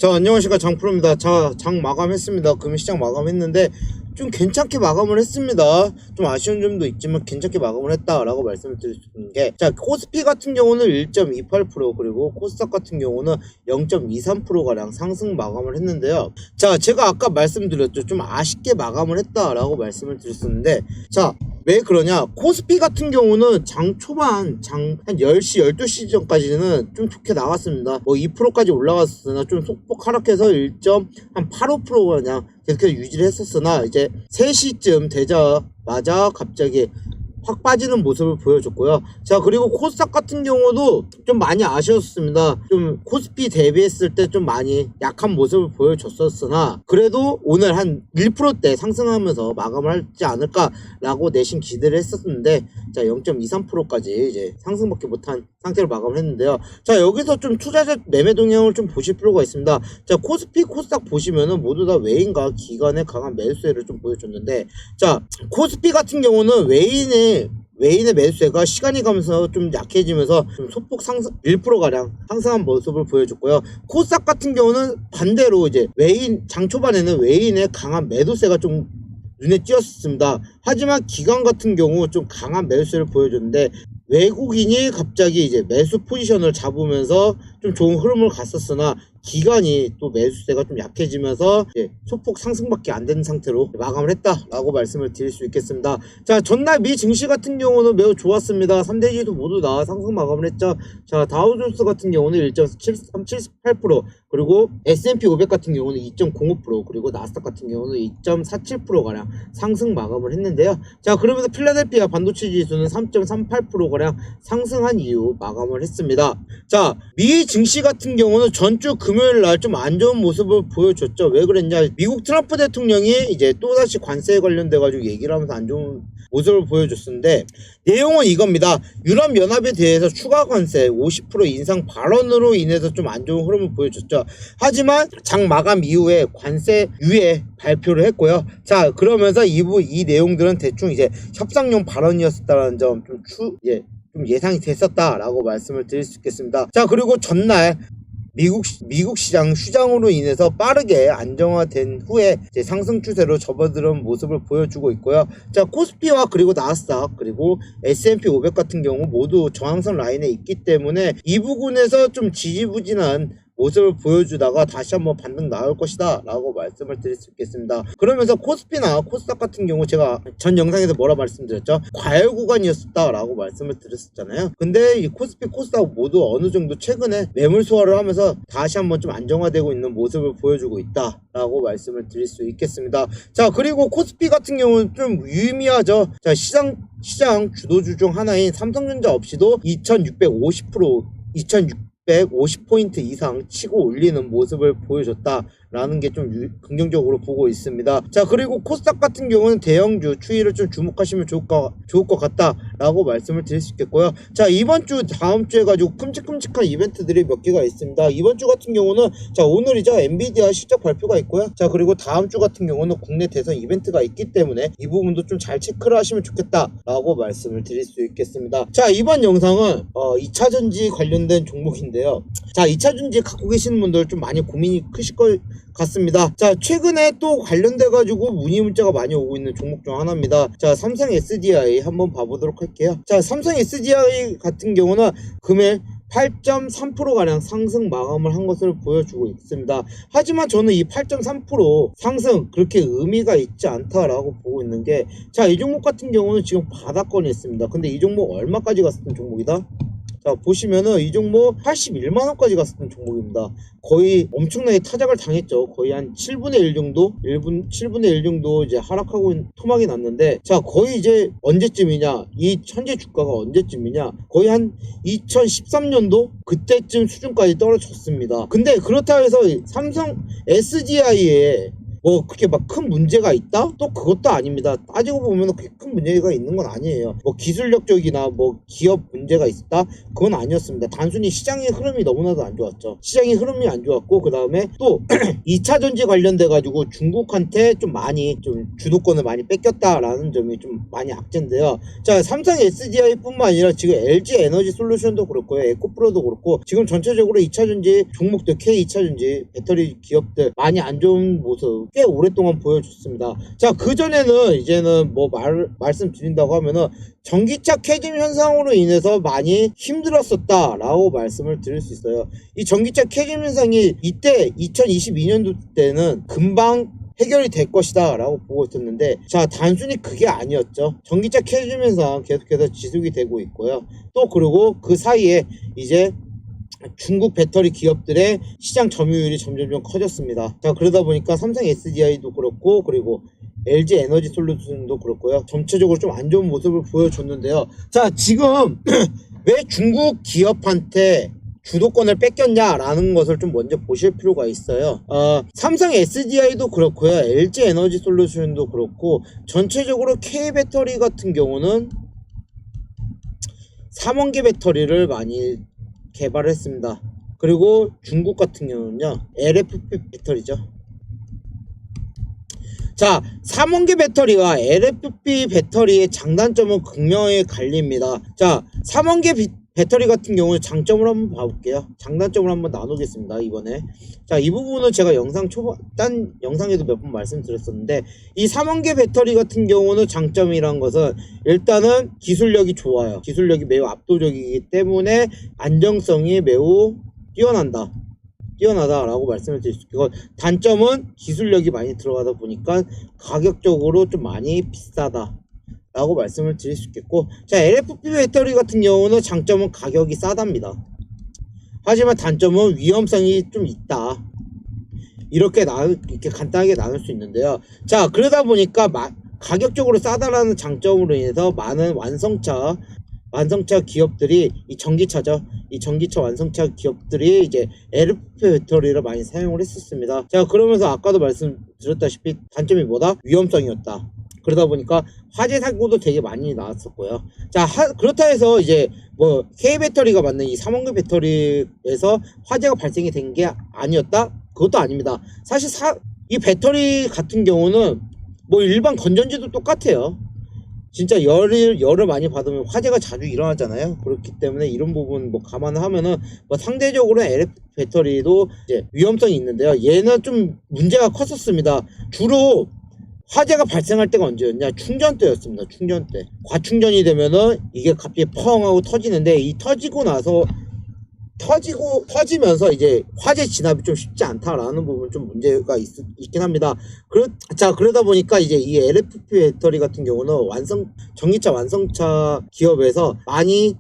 자, 안녕하십니까, 장프로입니다. 자, 장 마감했습니다. 금시장 마감했는데 좀 괜찮게 마감을 했습니다. 좀 아쉬운 점도 있지만 괜찮게 마감을 했다라고 말씀을 드릴 수 있는 게, 자, 코스피 같은 경우는 1.28% 그리고 코스닥 같은 경우는 0.23%가량 상승 마감을 했는데요. 자, 제가 아까 말씀드렸죠. 좀 아쉽게 마감을 했다라고 말씀을 드렸었는데, 자, 왜 그러냐? 코스피 같은 경우는 장 초반, 한 10시, 12시 전까지는 좀 좋게 나갔습니다. 뭐 2%까지 올라갔으나 좀 소폭 하락해서 1.85% 그냥 계속해서 유지를 했었으나, 이제 3시쯤 되자마자 갑자기 확 빠지는 모습을 보여줬고요. 자, 그리고 코스닥 같은 경우도 좀 많이 아쉬웠습니다. 좀 코스피 대비했을 때 좀 많이 약한 모습을 보여줬었으나, 그래도 오늘 한 1%대 상승하면서 마감을 하지 않을까라고 내심 기대를 했었는데, 자, 0.23%까지 이제 상승밖에 못한 상태로 마감을 했는데요. 자, 여기서 좀 투자자 매매 동향을 좀 보실 필요가 있습니다. 자, 코스피, 코스닥 보시면은 모두 다 외인과 기관의 강한 매수세를 좀 보여줬는데, 자, 코스피 같은 경우는 외인의 매수세가 시간이 가면서 좀 약해지면서 좀 소폭 상승 1%가량 상승한 모습을 보여줬고요. 코스닥 같은 경우는 반대로 이제 장 초반에는 외인의 강한 매도세가 좀 눈에 띄었습니다. 하지만 기관 같은 경우 좀 강한 매수세를 보여줬는데, 외국인이 갑자기 이제 매수 포지션을 잡으면서 좀 좋은 흐름을 갔었으나, 기관이 또 매수세가 좀 약해지면서 소폭 상승밖에 안 되는 상태로 마감을 했다라고 말씀을 드릴 수 있겠습니다. 자, 전날 미 증시 같은 경우는 매우 좋았습니다. 3대 지수 모두 다 상승 마감을 했죠. 자, 다우존스 같은 경우는 1.78%, 그리고 S&P 500 같은 경우는 2.05%, 그리고 나스닥 같은 경우는 2.47%가량 상승 마감을 했는데요. 자, 그러면서 필라델피아 반도체 지수는 3.38%가량 상승한 이후 마감을 했습니다. 자, 미 증시 같은 경우는 전주 금요일 날 좀 안 좋은 모습을 보여줬죠. 왜 그랬냐? 미국 트럼프 대통령이 이제 또다시 관세에 관련돼 가지고 얘기를 하면서 안 좋은 모습을 보여줬었는데, 내용은 이겁니다. 유럽연합에 대해서 추가 관세 50% 인상 발언으로 인해서 좀 안 좋은 흐름을 보여줬죠. 하지만 장 마감 이후에 관세 유예 발표를 했고요. 자, 그러면서 이 내용들은 대충 이제 협상용 발언이었다는 점 좀 예상이 됐었다라고 말씀을 드릴 수 있겠습니다. 자, 그리고 전날 미국 시장 휴장으로 인해서 빠르게 안정화된 후에 이제 상승 추세로 접어드는 모습을 보여주고 있고요. 자, 코스피와 그리고 나스닥 그리고 S&P 500 같은 경우 모두 저항선 라인에 있기 때문에 이 부분에서 좀 지지부진한 모습을 보여주다가 다시 한번 반등 나올 것이다 라고 말씀을 드릴 수 있겠습니다. 그러면서 코스피나 코스닥 같은 경우 제가 전 영상에서 뭐라 말씀드렸죠? 과열 구간이었다 라고 말씀을 드렸었잖아요. 근데 이 코스피, 코스닥 모두 어느 정도 최근에 매물 소화를 하면서 다시 한번 좀 안정화되고 있는 모습을 보여주고 있다 라고 말씀을 드릴 수 있겠습니다. 자, 그리고 코스피 같은 경우는 좀 유의미하죠. 자, 시장 주도주 중 하나인 삼성전자 없이도 2650포인트 이상 치고 올리는 모습을 보여줬다라는 게 좀 긍정적으로 보고 있습니다. 자, 그리고 코스닥 같은 경우는 대형주 추이를 좀 주목하시면 좋을 것 같다라고 말씀을 드릴 수 있겠고요. 자, 이번 주 다음 주에 가지고 큼직큼직한 이벤트들이 몇 개가 있습니다. 이번 주 같은 경우는 자, 오늘이죠. 엔비디아 실적 발표가 있고요. 자, 그리고 다음 주 같은 경우는 국내 대선 이벤트가 있기 때문에 이 부분도 좀 잘 체크를 하시면 좋겠다라고 말씀을 드릴 수 있겠습니다. 자, 이번 영상은 2차전지 관련된 종목인데요. 자, 2차전지 갖고 계시는 분들 좀 많이 고민이 크실 것 같습니다. 자, 최근에 또 관련돼 가지고 문의 문자가 많이 오고 있는 종목 중 하나입니다. 자, 삼성 SDI 한번 봐보도록 할게요. 자, 삼성 SDI 같은 경우는 금일 8.3%가량 상승 마감을 한 것을 보여주고 있습니다. 하지만 저는 이 8.3% 상승 그렇게 의미가 있지 않다라고 보고 있는 게, 자, 이 종목 같은 경우는 지금 바닥권에 있습니다. 근데 이 종목 얼마까지 갔었던 종목이다? 자, 보시면은 이 종목 81만원까지 갔었던 종목입니다. 거의 엄청나게 타작을 당했죠. 거의 한 7분의 1 정도? 7분의 1 정도 이제 하락하고 토막이 났는데, 자, 거의 이제 언제쯤이냐? 이 현재 주가가 언제쯤이냐? 거의 한 2013년도? 그때쯤 수준까지 떨어졌습니다. 근데 그렇다고 해서 삼성 SDI의 뭐 그렇게 막 큰 문제가 있다? 또 그것도 아닙니다. 따지고 보면 그렇게 큰 문제가 있는 건 아니에요. 뭐 기술력적이나 뭐 기업 문제가 있었다? 그건 아니었습니다. 단순히 시장의 흐름이 너무나도 안 좋았죠. 시장의 흐름이 안 좋았고, 그 다음에 또 2차전지 관련돼 가지고 중국한테 좀 많이 좀 주도권을 많이 뺏겼다라는 점이 좀 많이 악재인데요. 자, 삼성 SDI 뿐만 아니라 지금 LG 에너지 솔루션도 그렇고요, 에코프로도 그렇고, 지금 전체적으로 2차전지 종목들, K2차전지 배터리 기업들 많이 안 좋은 모습 꽤 오랫동안 보여줬습니다. 자, 그전에는 이제는 뭐 말씀드린다고 하면은 전기차 캐즘 현상으로 인해서 많이 힘들었었다라고 말씀을 드릴 수 있어요. 이 전기차 캐즘 현상이 이때 2022년도 때는 금방 해결이 될 것이다 라고 보고 있었는데, 자, 단순히 그게 아니었죠. 전기차 캐즘 현상 계속해서 지속이 되고 있고요. 또 그리고 그 사이에 이제 중국 배터리 기업들의 시장 점유율이 점점 커졌습니다. 자, 그러다 보니까 삼성 SDI도 그렇고, 그리고 LG 에너지 솔루션도 그렇고요, 전체적으로 좀 안 좋은 모습을 보여줬는데요. 자, 지금 왜 중국 기업한테 주도권을 뺏겼냐라는 것을 좀 먼저 보실 필요가 있어요. 삼성 SDI도 그렇고요, LG 에너지 솔루션도 그렇고, 전체적으로 K배터리 같은 경우는 3원계 배터리를 많이 개발했습니다. 그리고 중국 같은 경우는요, LFP 배터리죠. 자, 3원계 배터리와 LFP 배터리의 장단점은 극명하게 갈립니다. 자, 3원계 배터리 같은 경우는 장점을 한번 봐볼게요. 장단점을 한번 나누겠습니다, 이번에. 자, 이 부분은 제가 딴 영상에도 몇 번 말씀드렸었는데, 이 3원계 배터리 같은 경우는 장점이란 것은 일단은 기술력이 좋아요. 기술력이 매우 압도적이기 때문에 안정성이 매우 뛰어나다라고 말씀을 드릴 수 있고, 단점은 기술력이 많이 들어가다 보니까 가격적으로 좀 많이 비싸다 라고 말씀을 드릴 수 있겠고, 자, LFP 배터리 같은 경우는 장점은 가격이 싸답니다. 하지만 단점은 위험성이 좀 있다. 이렇게 간단하게 나눌 수 있는데요. 자, 그러다 보니까 가격적으로 싸다라는 장점으로 인해서 많은 완성차 기업들이, 이 전기차죠, 이 전기차 완성차 기업들이 이제 LFP 배터리를 많이 사용을 했었습니다. 자, 그러면서 아까도 말씀드렸다시피 단점이 뭐다? 위험성이었다. 그러다 보니까 화재 사고도 되게 많이 나왔었고요. 자, 그렇다 해서 이제 뭐 K배터리가 만든 이 3원계 배터리에서 화재가 발생이 된 게 아니었다? 그것도 아닙니다. 사실 이 배터리 같은 경우는 뭐 일반 건전지도 똑같아요. 진짜 열을 많이 받으면 화재가 자주 일어나잖아요. 그렇기 때문에 이런 부분 뭐 감안을 하면은 뭐 상대적으로 LFP 배터리도 이제 위험성이 있는데요. 얘는 좀 문제가 컸었습니다. 주로 화재가 발생할 때가 언제였냐? 충전 때였습니다. 충전 때. 과충전이 되면은 이게 갑자기 펑 하고 터지는데, 이 터지면서 이제 화재 진압이 좀 쉽지 않다라는 부분 좀 문제가 있긴 합니다. 그러다 보니까 이제 이 LFP 배터리 같은 경우는 전기차 완성차 기업에서 많이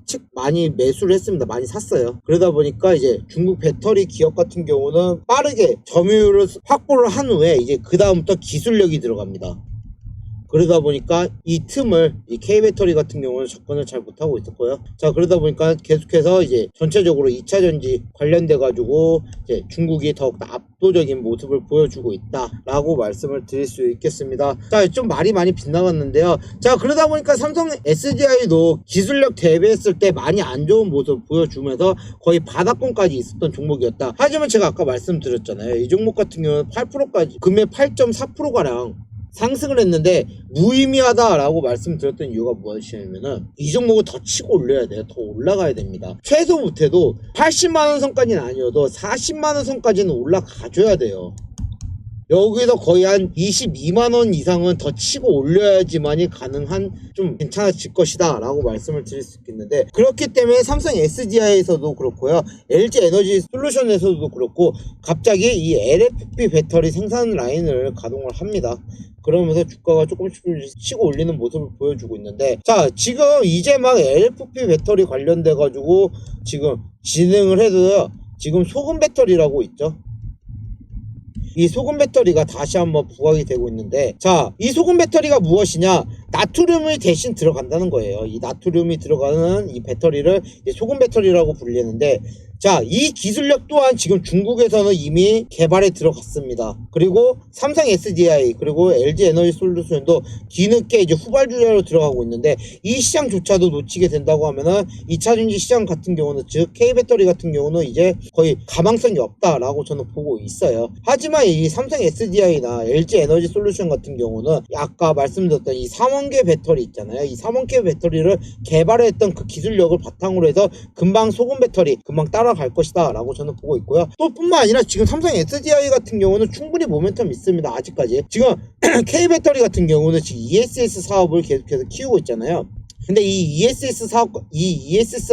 매수를 했습니다. 많이 샀어요. 그러다 보니까 이제 중국 배터리 기업 같은 경우는 빠르게 점유율을 확보를 한 후에 이제 그 다음부터 기술력이 들어갑니다. 그러다 보니까 이 K배터리 같은 경우는 접근을 잘 못하고 있었고요. 자, 그러다 보니까 계속해서 이제 전체적으로 2차전지 관련돼 가지고 이제 중국이 더욱더 압도적인 모습을 보여주고 있다라고 말씀을 드릴 수 있겠습니다. 자, 좀 말이 많이 빗나갔는데요. 자, 그러다 보니까 삼성 SDI도 기술력 대비했을 때 많이 안 좋은 모습을 보여주면서 거의 바닥권까지 있었던 종목이었다. 하지만 제가 아까 말씀드렸잖아요. 이 종목 같은 경우는 8%까지, 금액 8.4%가량 상승을 했는데 무의미하다라고 말씀드렸던 이유가 무엇이냐면은, 이 종목은 더 치고 올려야 돼요. 더 올라가야 됩니다. 최소 못해도 80만원 선까지는 아니어도 40만원 선까지는 올라가줘야 돼요. 여기서 거의 한 22만원 이상은 더 치고 올려야지만이 가능한, 좀 괜찮아질 것이다 라고 말씀을 드릴 수 있겠는데, 그렇기 때문에 삼성 SDI에서도 그렇고요, LG 에너지 솔루션에서도 그렇고 갑자기 이 LFP 배터리 생산 라인을 가동을 합니다. 그러면서 주가가 조금씩 치고 올리는 모습을 보여주고 있는데, 자, 지금 이제 막 LFP 배터리 관련돼 가지고 지금 진행을 해도요, 지금 소금 배터리라고 있죠. 이 소금 배터리가 다시 한번 부각이 되고 있는데, 자, 이 소금 배터리가 무엇이냐? 나트륨이 대신 들어간다는 거예요. 이 나트륨이 들어가는 이 배터리를 이제 소금 배터리라고 불리는데, 자, 이 기술력 또한 지금 중국에서는 이미 개발에 들어갔습니다. 그리고 삼성 SDI 그리고 LG 에너지 솔루션도 뒤늦게 이제 후발주자로 들어가고 있는데, 이 시장조차도 놓치게 된다고 하면은 2차전지 시장 같은 경우는, 즉 K배터리 같은 경우는 이제 거의 가망성이 없다라고 저는 보고 있어요. 하지만 이 삼성 SDI나 LG 에너지 솔루션 같은 경우는 아까 말씀드렸던 이 3원계 배터리 있잖아요. 이 3원계 배터리를 개발했던 그 기술력을 바탕으로 해서 금방 소금 배터리 금방 따라갈 것이다 라고 저는 보고 있고요. 또 뿐만 아니라 지금 삼성 SDI 같은 경우는 충분히 모멘텀 있습니다. 아직까지 지금 K배터리 같은 경우는 지금 ESS 사업을 계속해서 키우고 있잖아요. 근데 이 ESS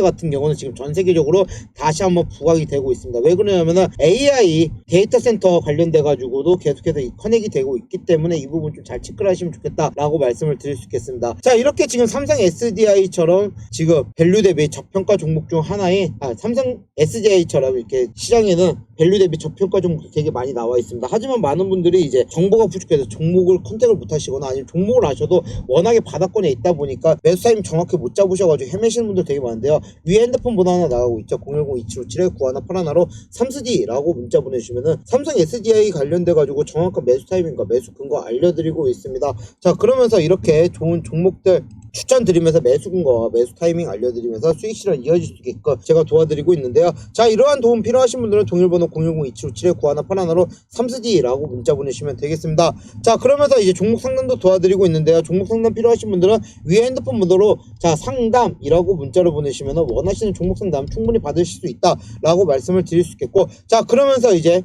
같은 경우는 지금 전 세계적으로 다시 한번 부각이 되고 있습니다. 왜 그러냐면은 AI 데이터 센터 관련돼 가지고도 계속해서 커넥이 되고 있기 때문에 이 부분 좀 잘 체크를 하시면 좋겠다라고 말씀을 드릴 수 있겠습니다. 자, 이렇게 지금 삼성 SDI처럼 지금 밸류 대비 저평가 종목 중 하나인 삼성 SDI처럼 이렇게 시장에는 밸류 대비 저평가 종목이 되게 많이 나와 있습니다. 하지만 많은 분들이 이제 정보가 부족해서 종목을 컨택을 못 하시거나 아니면 종목을 하셔도 워낙에 바닥권에 있다 보니까 매수 타임 정확히 못 잡으셔가지고 헤매시는 분들 되게 많은데요. 위에 핸드폰 번호 하나 나가고 있죠. 010-2757-9181로 삼스디라고 문자 보내주시면은 삼성 SDI 관련돼가지고 정확한 매수 타이밍과 매수 근거 알려드리고 있습니다. 자, 그러면서 이렇게 좋은 종목들 추천드리면서 매수 근거와 매수 타이밍 알려드리면서 수익 실현 이어질 수 있게끔 제가 도와드리고 있는데요. 자, 이러한 도움 필요하신 분들은 동일번호 010-2757-9181로 삼스디라고 문자 보내시면 되겠습니다. 자, 그러면서 이제 종목 상담도 도와드리고 있는데요. 종목 상담 필요하신 분들은 위에 핸드폰 번호로 자 상담이라고 문자를 보내시면 원하시는 종목 상담 충분히 받으실 수 있다라고 말씀을 드릴 수 있겠고, 자, 그러면서 이제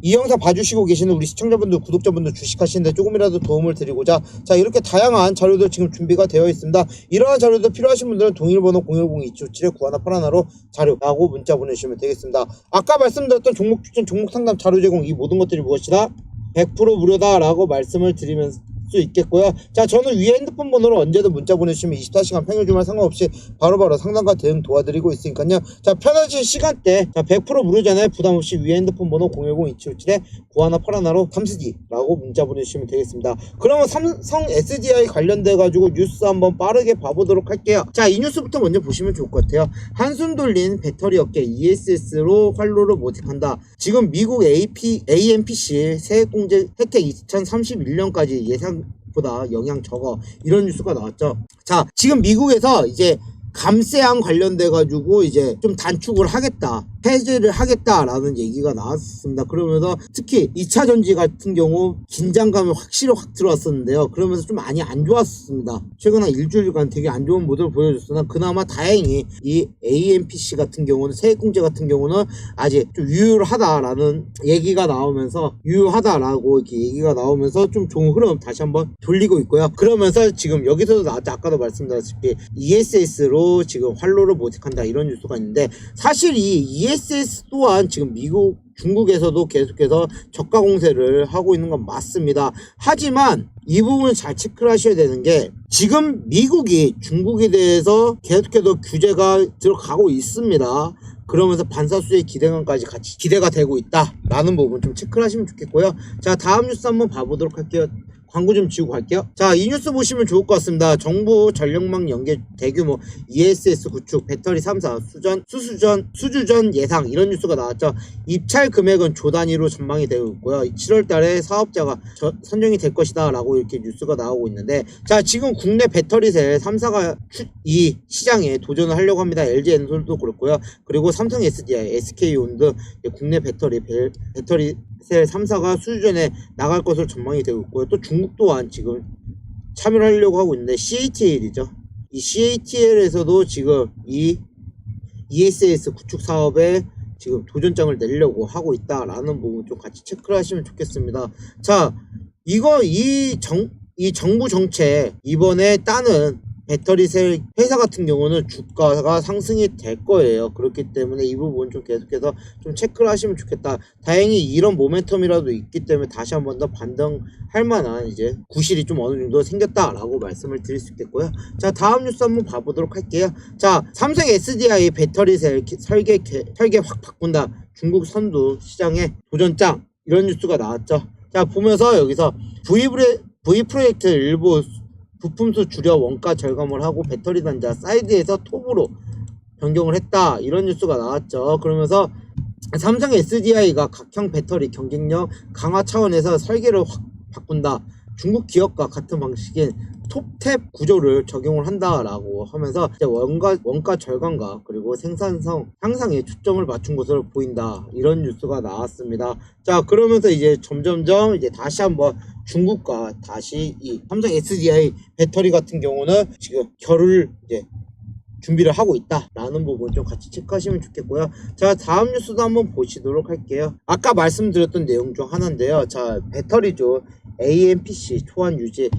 이 영상 봐주시고 계시는 우리 시청자분들, 구독자분들 주식하시는데 조금이라도 도움을 드리고자 자 이렇게 다양한 자료들 지금 준비가 되어 있습니다. 이러한 자료들 필요하신 분들은 동일번호 010-2757-9181로 자료라고 문자 보내주시면 되겠습니다. 아까 말씀드렸던 종목 추천, 종목 상담, 자료 제공, 이 모든 것들이 무엇이다? 100% 무료다라고 말씀을 드리면서 수 있겠고요. 자, 저는 위에 핸드폰 번호로 언제든 문자 보내주시면 24시간 평일 주말 상관없이 바로바로 상담과 대응 도와드리고 있으니까요. 자, 편하신 시간대 자 100% 무료잖아요. 부담없이 위에 핸드폰 번호 010-2757-9181로 삼스디라고 문자 보내주시면 되겠습니다. 그러면 삼성 SDI 관련돼 가지고 뉴스 한번 빠르게 봐보도록 할게요. 자, 이 뉴스부터 먼저 보시면 좋을 것 같아요. 한숨 돌린 배터리 업계 ESS로 활로를 모색한다. 지금 미국 AMPC 세액공제 혜택 2031년까지 예상보다 영향 적어, 이런 뉴스가 나왔죠. 자, 지금 미국에서 이제 감세안 관련돼 가지고 이제 좀 단축을 하겠다, 해제를 하겠다라는 얘기가 나왔습니다. 그러면서 특히 2차 전지 같은 경우 긴장감이 확실히 확 들어왔었는데요. 그러면서 좀 많이 안 좋았습니다. 최근 한 일주일간 되게 안 좋은 모습을 보여줬으나 그나마 다행히 이 AMPC 같은 경우는, 세액공제 같은 경우는 아직 좀 유효하다라는 얘기가 나오면서, 유효하다라고 이렇게 얘기가 나오면서 좀 좋은 흐름 다시 한번 돌리고 있고요. 그러면서 지금 여기서도 나왔죠. 아까도 말씀드렸다시피 ESS로 지금 활로를 모색한다, 이런 뉴스가 있는데, 사실 이 ESS 또한 지금 미국, 중국에서도 계속해서 저가 공세를 하고 있는 건 맞습니다. 하지만 이 부분 잘 체크를 하셔야 되는 게, 지금 미국이 중국에 대해서 계속해서 규제가 들어가고 있습니다. 그러면서 반사수의 기대감까지 같이 기대가 되고 있다라는 부분 좀 체크를 하시면 좋겠고요. 자, 다음 뉴스 한번 봐보도록 할게요. 광고 좀 지우고 갈게요. 자, 이 뉴스 보시면 좋을 것 같습니다. 정부 전력망 연계 대규모 ESS 구축, 배터리 3사 수주전 예상, 이런 뉴스가 나왔죠. 입찰 금액은 조 단위로 전망이 되고 있고요. 7월 달에 사업자가 선정이 될 것이다 라고 이렇게 뉴스가 나오고 있는데, 자, 지금 국내 배터리셀 3사가 이 시장에 도전을 하려고 합니다. LG 엔솔도 그렇고요. 그리고 삼성 SDI, SK온 등 국내 배터리 셀 3사가 수주전에 나갈 것으로 전망이 되고 있고요. 또 중국 또한 지금 참여를 하려고 하고 있는데, CATL이죠. 이 CATL에서도 지금 이 ESS 구축 사업에 지금 도전장을 내려고 하고 있다라는 부분 좀 같이 체크를 하시면 좋겠습니다. 자, 이 정부 정책, 이번에 따는 배터리셀 회사 같은 경우는 주가가 상승이 될 거예요. 그렇기 때문에 이 부분 좀 계속해서 좀 체크를 하시면 좋겠다. 다행히 이런 모멘텀이라도 있기 때문에 다시 한 번 더 반등할 만한 이제 구실이 좀 어느 정도 생겼다라고 말씀을 드릴 수 있겠고요. 자, 다음 뉴스 한번 봐보도록 할게요. 자, 삼성 SDI 배터리셀 설계 확 바꾼다. 중국 선두 시장에 도전장, 이런 뉴스가 나왔죠. 자, 보면서 여기서 V 프로젝트 일부 부품수 줄여 원가 절감을 하고 배터리 단자 사이드에서 톱으로 변경을 했다 이런 뉴스가 나왔죠. 그러면서 삼성 SDI가 각형 배터리 경쟁력 강화 차원에서 설계를 확 바꾼다. 중국 기업과 같은 방식인 톱탭 구조를 적용을 한다라고 하면서 이제 원가 절감과 그리고 생산성 향상에 초점을 맞춘 것으로 보인다 이런 뉴스가 나왔습니다. 자, 그러면서 이제 점점점 이제 다시 한번 중국과 다시 이 삼성 SDI 배터리 같은 경우는 지금 결을 이제 준비를 하고 있다라는 부분 좀 같이 체크하시면 좋겠고요. 자, 다음 뉴스도 한번 보시도록 할게요. 아까 말씀드렸던 내용 중 하나인데요. 자, 배터리죠. AMPC 초안 유지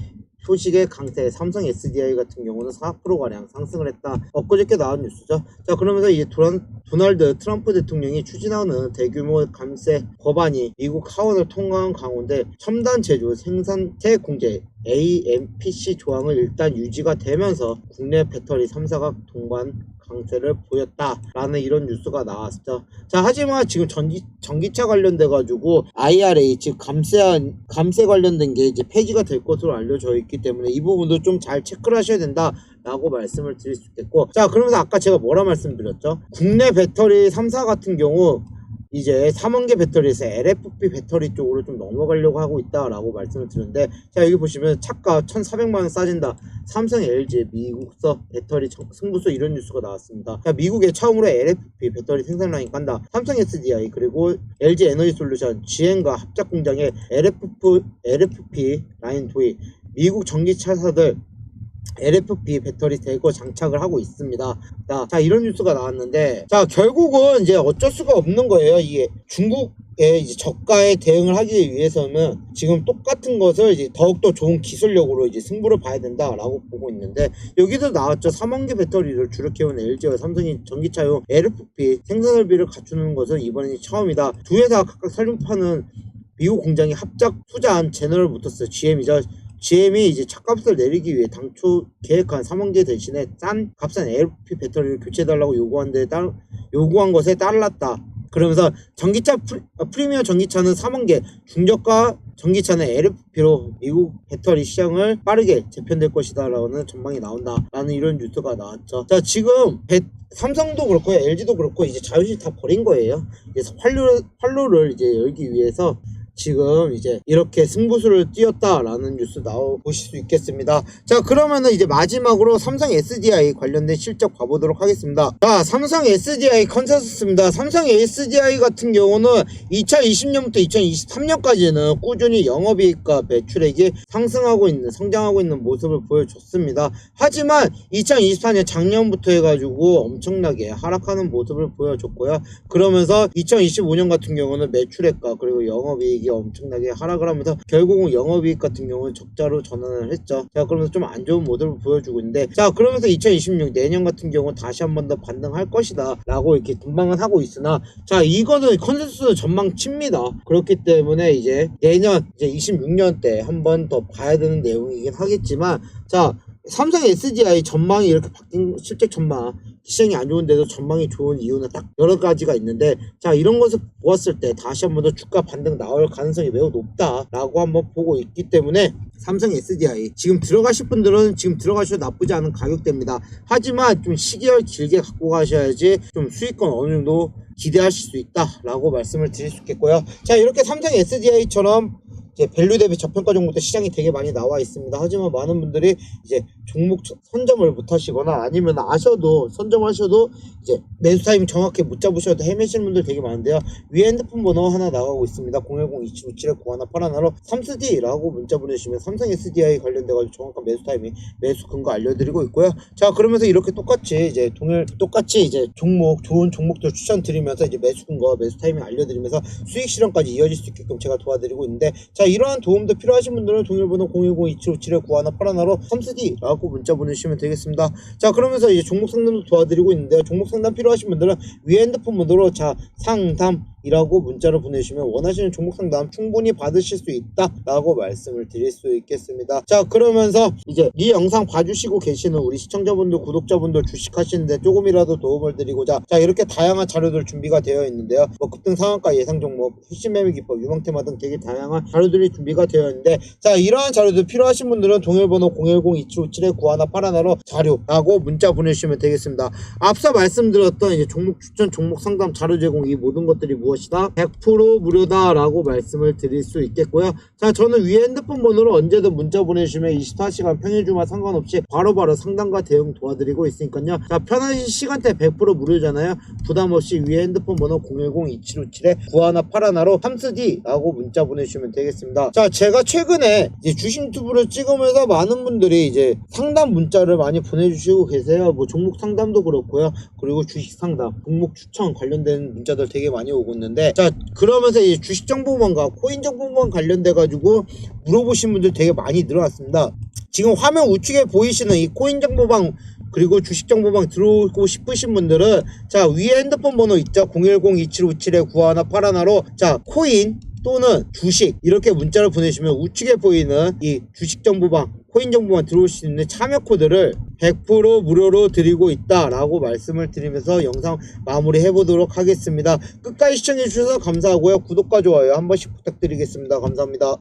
소식의 강세 삼성 SDI 같은 경우는 4%가량 상승을 했다. 엊그저께 나온 뉴스죠. 자, 그러면서 이제 도널드 트럼프 대통령이 추진하는 대규모 감세 법안이 미국 하원을 통과한 가운데 첨단 제조 생산체 공제 AMPC 조항을 일단 유지가 되면서 국내 배터리 3사가 동반 강세를 보였다라는 이런 뉴스가 나왔죠. 자, 하지만 지금 전기차 관련돼 가지고 IRA 즉 감세 관련된 게 이제 폐지가 될 것으로 알려져 있기 때문에 이 부분도 좀 잘 체크를 하셔야 된다라고 말씀을 드릴 수 있겠고, 자, 그러면서 아까 제가 뭐라 말씀드렸죠? 국내 배터리 3사 같은 경우 이제 3원계 배터리에서 LFP 배터리 쪽으로 좀 넘어가려고 하고 있다라고 말씀을 드렸는데, 자, 여기 보시면 차가 1,400만원 싸진다. 삼성 LG 미국서 배터리 승부수 이런 뉴스가 나왔습니다. 자, 미국에 처음으로 LFP 배터리 생산 라인 간다. 삼성 SDI 그리고 LG 에너지 솔루션 GM과 합작 공장에 LFP 라인 도입. 미국 전기차사들 LFP 배터리 대거 장착을 하고 있습니다. 자, 이런 뉴스가 나왔는데, 자, 결국은 이제 어쩔 수가 없는 거예요. 이게 중국의 이제 저가에 대응을 하기 위해서는 지금 똑같은 것을 이제 더욱더 좋은 기술력으로 이제 승부를 봐야 된다라고 보고 있는데, 여기도 나왔죠. 3원계 배터리를 주력해온 LG와 삼성이 전기차용 LFP 생산 설비를 갖추는 것은 이번이 처음이다. 두 회사가 각각 설립하는 미국 공장이 합작 투자한 제너럴 모터스 GM이죠. GM이 이제 차값을 내리기 위해 당초 계획한 3원계 대신에 싼 값싼 LFP 배터리를 교체해달라고 요구한 것에 따랐다. 그러면서 전기차 프리미엄 전기차는 3원계, 중저가 전기차는 LFP로 미국 배터리 시장을 빠르게 재편될 것이다 라는 전망이 나온다라는 이런 뉴스가 나왔죠. 자, 지금 삼성도 그렇고 LG도 그렇고 이제 자율주행 다 버린 거예요. 그래서 활로를 이제 열기 위해서 지금 이제 이렇게 승부수를 띄웠다라는 뉴스 보실 수 있겠습니다. 자, 그러면은 이제 마지막으로 삼성 SDI 관련된 실적 봐보도록 하겠습니다. 자, 삼성 SDI 컨센서스입니다. 삼성 SDI 같은 경우는 2020년부터 2023년까지는 꾸준히 영업이익과 매출액이 성장하고 있는 모습을 보여줬습니다. 하지만 2024년 작년부터 해가지고 엄청나게 하락하는 모습을 보여줬고요. 그러면서 2025년 같은 경우는 매출액과 그리고 영업이익이 엄청나게 하락을 하면서 결국은 영업이익 같은 경우는 적자로 전환을 했죠. 자, 그러면서 좀 안 좋은 모습을 보여주고 있는데, 자, 그러면서 2026 내년 같은 경우 다시 한 번 더 반등할 것이다 라고 이렇게 전망은 하고 있으나, 자, 이거는 컨센서스 전망치입니다. 그렇기 때문에 이제 내년 이제 26년 때 한 번 더 봐야 되는 내용이긴 하겠지만, 자, 삼성 SDI 전망이 이렇게 바뀐 실적 전망, 시장이 안 좋은데도 전망이 좋은 이유는 딱 여러 가지가 있는데, 자, 이런 것을 보았을 때 다시 한 번 더 주가 반등 나올 가능성이 매우 높다라고 한번 보고 있기 때문에 삼성 SDI 지금 들어가실 분들은 지금 들어가셔도 나쁘지 않은 가격대입니다. 하지만 좀 시기를 길게 갖고 가셔야지 좀 수익권 어느 정도 기대하실 수 있다라고 말씀을 드릴 수 있겠고요. 자, 이렇게 삼성 SDI처럼 이제 밸류 대비 저평가 종목도 시장이 되게 많이 나와 있습니다. 하지만 많은 분들이 이제 종목 선점을 못 하시거나 아니면 선점하셔도 이제 매수 타임 정확히 못 잡으셔도 헤매시는 분들 되게 많은데요. 위에 핸드폰 번호 하나 나가고 있습니다. 010-2757-9181로 3SD라고 문자 보내주시면 삼성 SDI 관련돼가지고 정확한 매수 타이밍, 매수 근거 알려드리고 있고요. 자, 그러면서 이렇게 똑같이 이제 좋은 종목들 추천드리면서 이제 매수 근거, 매수 타이밍 알려드리면서 수익 실현까지 이어질 수 있게끔 제가 도와드리고 있는데, 자, 이러한 도움도 필요하신 분들은 동일번호 010-2757-9181로 3SD라고 문자 보내주시면 되겠습니다. 자, 그러면서 이제 종목 상담도 도와드리고 있는데요. 종목 상담 필요하신 분들은 위에 핸드폰 번호로 자 상담 이라고 문자를 보내주시면 원하시는 종목 상담 충분히 받으실 수 있다 라고 말씀을 드릴 수 있겠습니다. 자, 그러면서 이제 이 영상 봐주시고 계시는 우리 시청자분들 구독자분들 주식하시는데 조금이라도 도움을 드리고자 자, 이렇게 다양한 자료들 준비가 되어 있는데요. 뭐 급등 상한가 예상 종목, 핵심 매매 기법, 유망테마 등 되게 다양한 자료들이 준비가 되어 있는데 자, 이러한 자료들 필요하신 분들은 동일번호 010-2757-9181로 자료라고 문자 보내주시면 되겠습니다. 앞서 말씀드렸던 이제 종목 추천, 종목 상담, 자료 제공 이 모든 것들이 무엇이다? 100% 무료다 라고 말씀을 드릴 수 있겠고요. 자, 저는 위에 핸드폰 번호로 언제든 문자 보내주시면 24시간 평일 주말 상관없이 바로바로 상담과 대응 도와드리고 있으니까요. 자, 편하신 시간대 100% 무료잖아요. 부담없이 위에 핸드폰 번호 010-2757-9181로 삼스디 라고 문자 보내주시면 되겠습니다. 자, 제가 최근에 이제 주식 유튜브를 찍으면서 많은 분들이 이제 상담 문자를 많이 보내주시고 계세요. 뭐 종목 상담도 그렇고요. 그리고 주식 상담, 종목 추천 관련된 문자들 되게 많이 오고 있는데 자, 그러면서 이제 주식 정보망과 코인 정보망 관련돼 가지고 물어보신 분들 되게 많이 늘어났습니다. 지금 화면 우측에 보이시는 이 코인 정보방 그리고 주식 정보방 들어오고 싶으신 분들은 자, 위에 핸드폰 번호 있죠? 010-2757-9181로 자, 코인 또는 주식 이렇게 문자를 보내시면 우측에 보이는 이 주식 정보방 코인 정보만 들어올 수 있는 참여 코드를 100% 무료로 드리고 있다 라고 말씀을 드리면서 영상 마무리 해보도록 하겠습니다. 끝까지 시청해 주셔서 감사하고요. 구독과 좋아요 한 번씩 부탁드리겠습니다. 감사합니다.